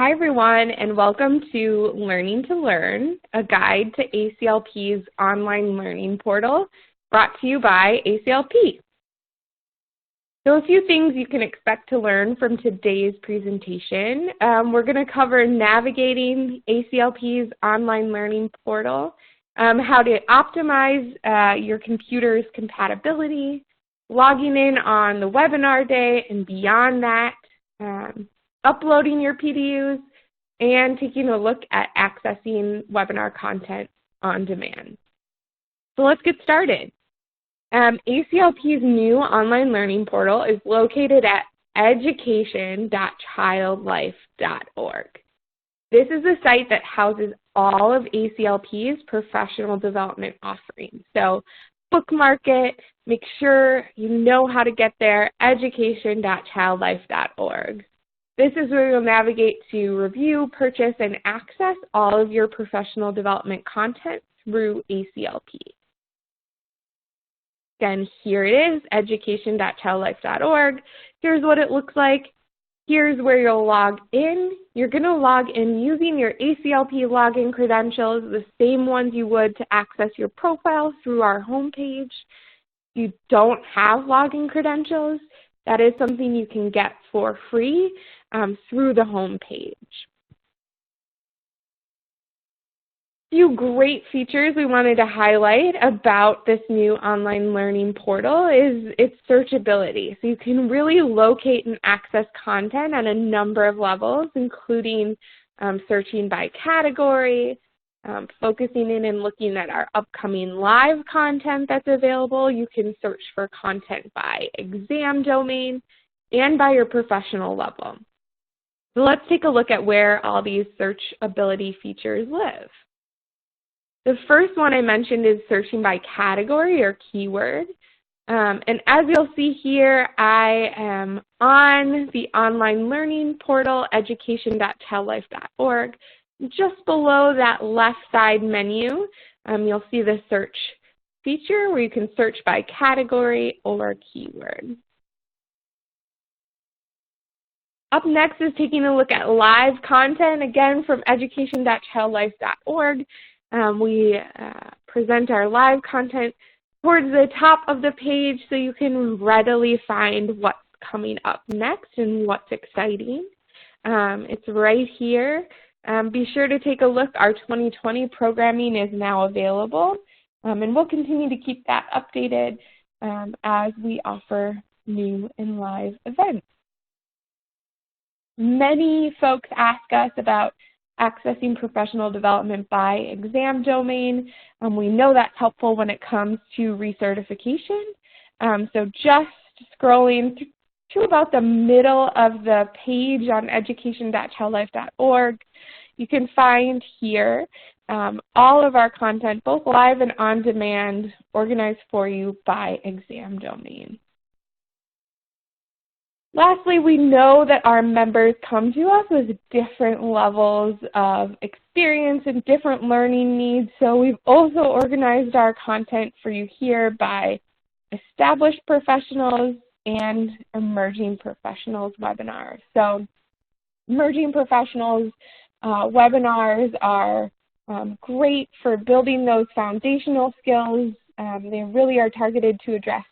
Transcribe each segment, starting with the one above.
Hi everyone, and welcome to Learning to Learn, a guide to ACLP's online learning portal brought to you by ACLP. So a few things you can expect to learn from today's presentation. We're going to cover navigating ACLP's online learning portal, how to optimize your computer's compatibility, logging in on the webinar day and beyond that, uploading your PDUs, and taking a look at accessing webinar content on demand. So let's get started. ACLP's new online learning portal is located at education.childlife.org. This is a site that houses all of ACLP's professional development offerings. So bookmark it, make sure you know how to get there, education.childlife.org. This is where you'll navigate to review, purchase, and access all of your professional development content through ACLP. Again, here it is, education.childlife.org. Here's what it looks like. Here's where you'll log in. You're going to log in using your ACLP login credentials, the same ones you would to access your profile through our homepage. If you don't have login credentials, that is something you can get for free through the homepage. A few great features we wanted to highlight about this new online learning portal is its searchability. So you can really locate and access content at a number of levels, including searching by category, focusing in and looking at our upcoming live content that's available. You can search for content by exam domain and by your professional level. So let's take a look at where all these searchability features live. The first one I mentioned is searching by category or keyword. And as you'll see here, I am on the online learning portal, education.childlife.org. Just below that left side menu, you'll see the search feature where you can search by category or keyword. Up next is taking a look at live content, again from education.childlife.org. We present our live content towards the top of the page so you can readily find what's coming up next and what's exciting. It's right here. Be sure to take a look. Our 2020 programming is now available, and we'll continue to keep that updated as we offer new and live events. Many folks ask us about accessing professional development by exam domain. We know that's helpful when it comes to recertification. So just scrolling to about the middle of the page on education.childlife.org, you can find here all of our content, both live and on demand, organized for you by exam domain. Lastly, we know that our members come to us with different levels of experience and different learning needs, so we've also organized our content for you here by established professionals and emerging professionals webinars. So emerging professionals webinars are great for building those foundational skills. They really are targeted to address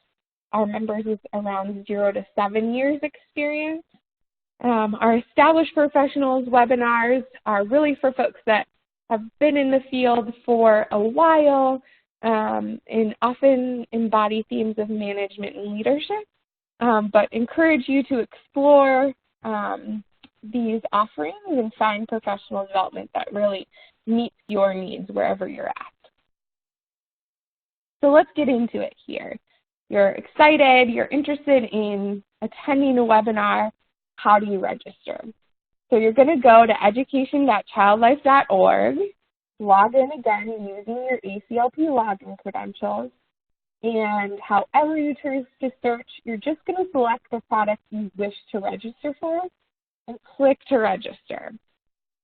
our members with around 0 to 7 years experience. Our established professionals webinars are really for folks that have been in the field for a while and often embody themes of management and leadership, but encourage you to explore these offerings and find professional development that really meets your needs wherever you're at. So let's get into it here. You're excited, you're interested in attending a webinar. How do you register? So you're going to go to education.childlife.org, log in again using your ACLP login credentials, and however you choose to search, you're just going to select the product you wish to register for and click to register.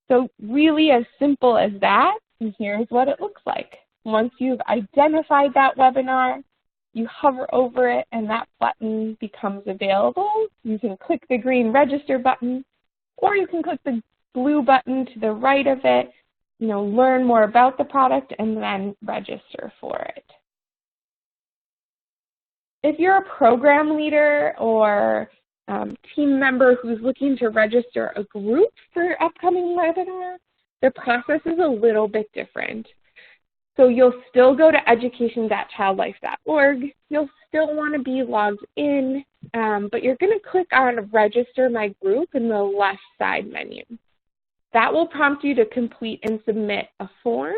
So really as simple as that, and here's what it looks like. Once you've identified that webinar, you hover over it and that button becomes available. You can click the green register button, or you can click the blue button to the right of it, learn more about the product and then register for it. If you're a program leader or team member who's looking to register a group for your upcoming webinar, the process is a little bit different. So you'll still go to education.childlife.org. You'll still want to be logged in, but you're going to click on Register My Group in the left side menu. That will prompt you to complete and submit a form.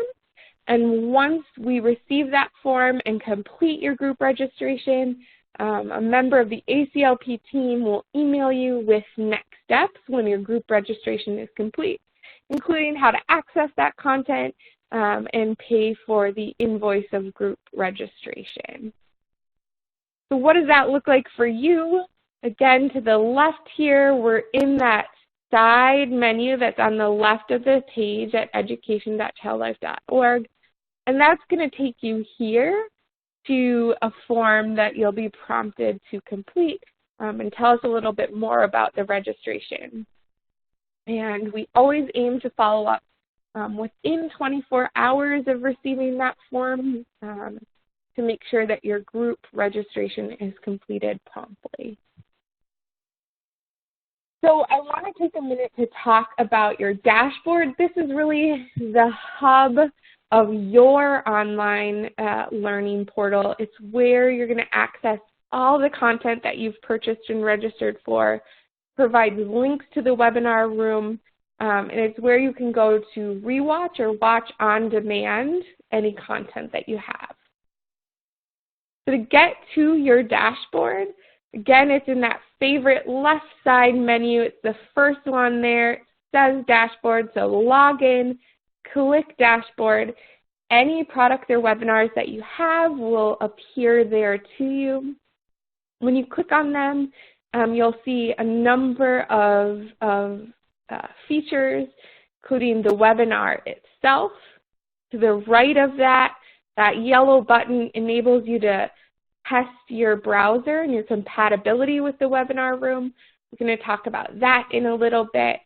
And once we receive that form and complete your group registration, a member of the ACLP team will email you with next steps when your group registration is complete, including how to access that content and pay for the invoice of group registration. So what does that look like for you? Again, to the left here, we're in that side menu that's on the left of the page at education.childlife.org. And that's going to take you here to a form that you'll be prompted to complete and tell us a little bit more about the registration. And we always aim to follow up within 24 hours of receiving that form to make sure that your group registration is completed promptly. So I want to take a minute to talk about your dashboard. This is really the hub of your online learning portal. It's where you're going to access all the content that you've purchased and registered for, provides links to the webinar room, and it's where you can go to rewatch or watch on demand any content that you have. So to get to your dashboard, again, it's in that favorite left side menu. It's the first one there. It says dashboard, so log in, click dashboard. Any products or webinars that you have will appear there to you. When you click on them, you'll see a number of features, including the webinar itself. To the right of that yellow button enables you to test your browser and your compatibility with the webinar room. We're going to talk about that in a little bit.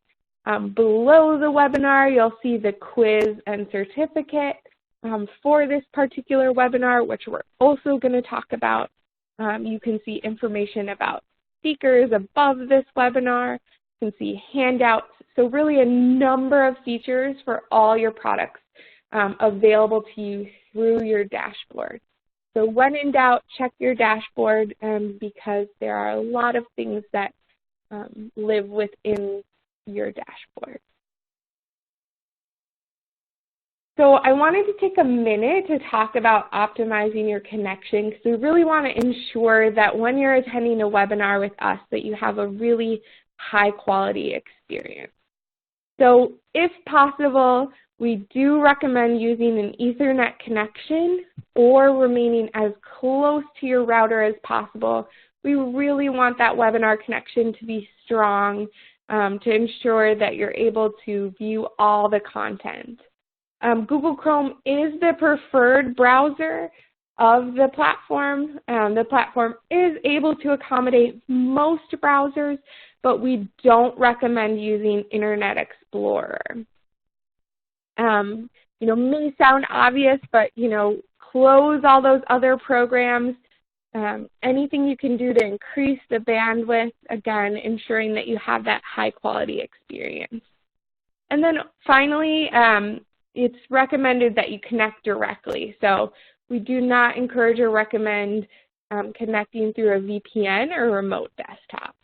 Below the webinar, you'll see the quiz and certificate for this particular webinar, which we're also going to talk about. You can see information about speakers above this webinar. You can see handouts. So really a number of features for all your products available to you through your dashboard. So when in doubt, check your dashboard because there are a lot of things that live within your dashboard. So I wanted to take a minute to talk about optimizing your connection because we really want to ensure that when you're attending a webinar with us that you have a really high quality experience. So if possible, we do recommend using an Ethernet connection or remaining as close to your router as possible. We really want that webinar connection to be strong to ensure that you're able to view all the content. Google Chrome is the preferred browser of the platform. The platform is able to accommodate most browsers, but we don't recommend using Internet Explorer. May sound obvious, but, close all those other programs. Anything you can do to increase the bandwidth, again, ensuring that you have that high quality experience. And then finally, it's recommended that you connect directly. So we do not encourage or recommend connecting through a VPN or remote desktop.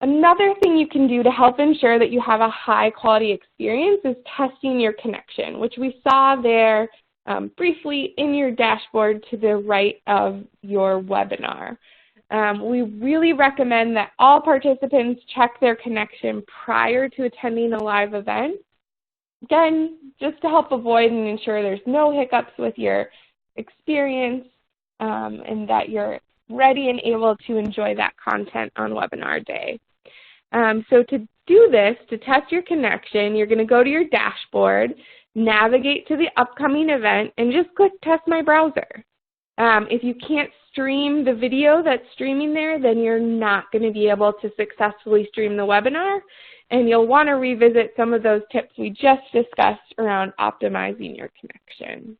Another thing you can do to help ensure that you have a high quality experience is testing your connection, which we saw there briefly in your dashboard to the right of your webinar. We really recommend that all participants check their connection prior to attending a live event. Again, just to help avoid and ensure there's no hiccups with your experience and that you're ready and able to enjoy that content on webinar day. So to do this, to test your connection, you're going to go to your dashboard, navigate to the upcoming event, and just click Test My Browser. If you can't stream the video that's streaming there, then you're not going to be able to successfully stream the webinar, and you'll want to revisit some of those tips we just discussed around optimizing your connection.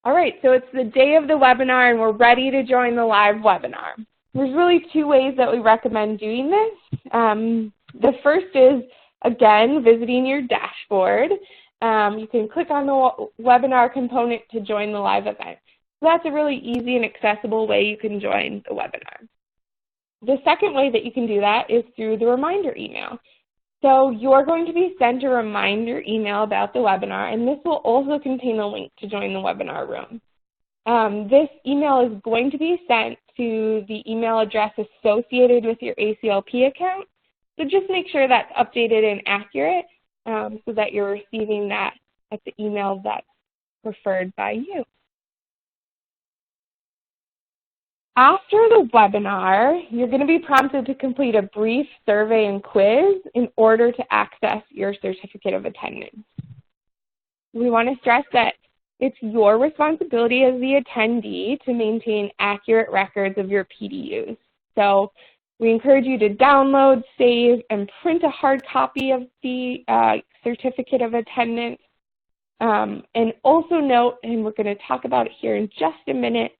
All right, so it's the day of the webinar and we're ready to join the live webinar. There's really two ways that we recommend doing this. The first is, again, visiting your dashboard. You can click on the webinar component to join the live event. So that's a really easy and accessible way you can join the webinar. The second way that you can do that is through the reminder email. So you're going to be sent a reminder email about the webinar, and this will also contain a link to join the webinar room. This email is going to be sent to the email address associated with your ACLP account. So just make sure that's updated and accurate so that you're receiving that at the email that's preferred by you. After the webinar, you're going to be prompted to complete a brief survey and quiz in order to access your certificate of attendance. We want to stress that it's your responsibility as the attendee to maintain accurate records of your PDUs. So we encourage you to download, save, and print a hard copy of the certificate of attendance. And also note, and we're going to talk about it here in just a minute,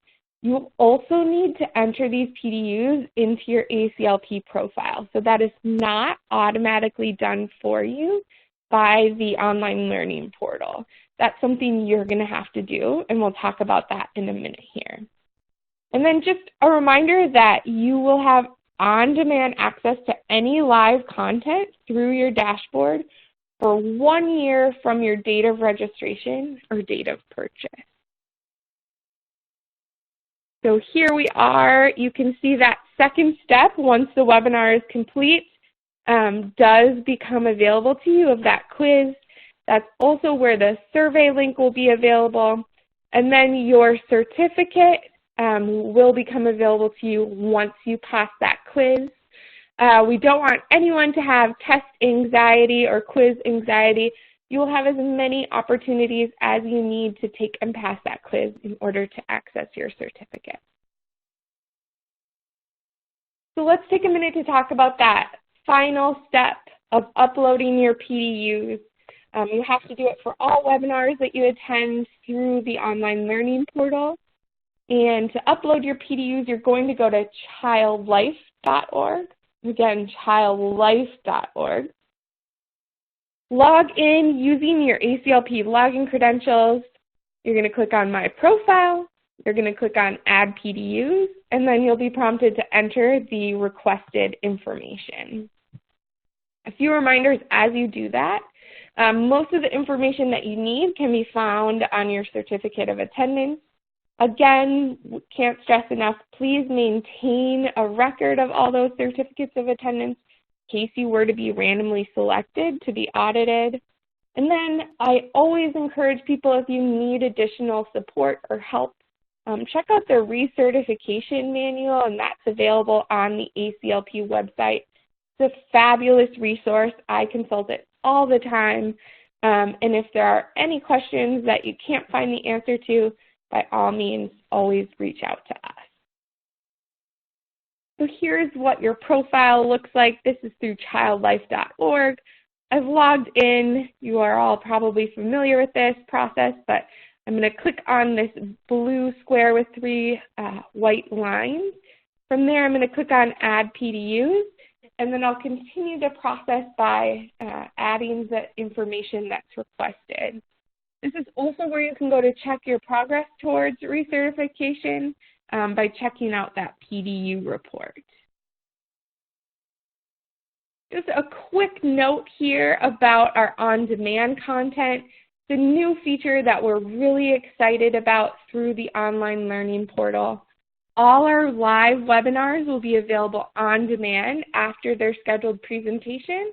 you also need to enter these PDUs into your ACLP profile. So that is not automatically done for you by the online learning portal. That's something you're going to have to do, and we'll talk about that in a minute here. And then just a reminder that you will have on-demand access to any live content through your dashboard for 1 year from your date of registration or date of purchase. So here we are. You can see that second step, once the webinar is complete, does become available to you of that quiz. That's also where the survey link will be available. And then your certificate will become available to you once you pass that quiz. We don't want anyone to have test anxiety or quiz anxiety. You will have as many opportunities as you need to take and pass that quiz in order to access your certificate. So let's take a minute to talk about that final step of uploading your PDUs. You have to do it for all webinars that you attend through the online learning portal. And to upload your PDUs, you're going to go to childlife.org. Again, childlife.org. Log in using your ACLP login credentials. You're going to click on My Profile. You're going to click on Add PDUs, and then you'll be prompted to enter the requested information. A few reminders as you do that. Most of the information that you need can be found on your certificate of attendance. Again, can't stress enough, please maintain a record of all those certificates of attendance in case you were to be randomly selected to be audited. And then I always encourage people, if you need additional support or help, check out the recertification manual, and that's available on the ACLP website. It's a fabulous resource. I consult it all the time. And if there are any questions that you can't find the answer to, by all means, always reach out to us. So here's what your profile looks like. This is through childlife.org. I've logged in. You are all probably familiar with this process, but I'm going to click on this blue square with 3 white lines. From there, I'm going to click on Add PDUs, and then I'll continue the process by adding the information that's requested. This is also where you can go to check your progress towards recertification by checking out that PDU report. Just a quick note here about our on-demand content. It's a new feature that we're really excited about through the online learning portal. All our live webinars will be available on demand after their scheduled presentation,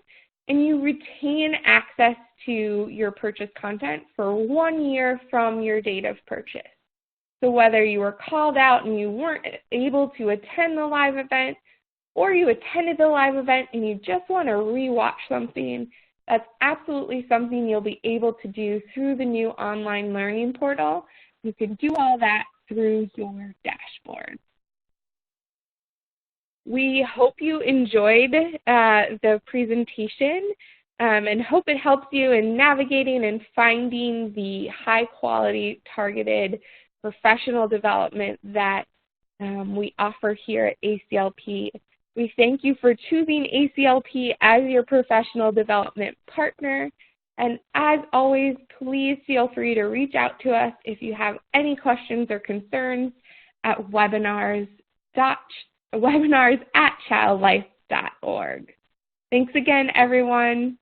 and you retain access to your purchase content for 1 year from your date of purchase. So whether you were called out and you weren't able to attend the live event, or you attended the live event and you just want to rewatch something, that's absolutely something you'll be able to do through the new online learning portal. You can do all that through your dashboard. We hope you enjoyed the presentation and hope it helps you in navigating and finding the high quality targeted professional development that we offer here at ACLP. We thank you for choosing ACLP as your professional development partner. And as always, please feel free to reach out to us if you have any questions or concerns at webinars@childlife.org. Thanks again, everyone.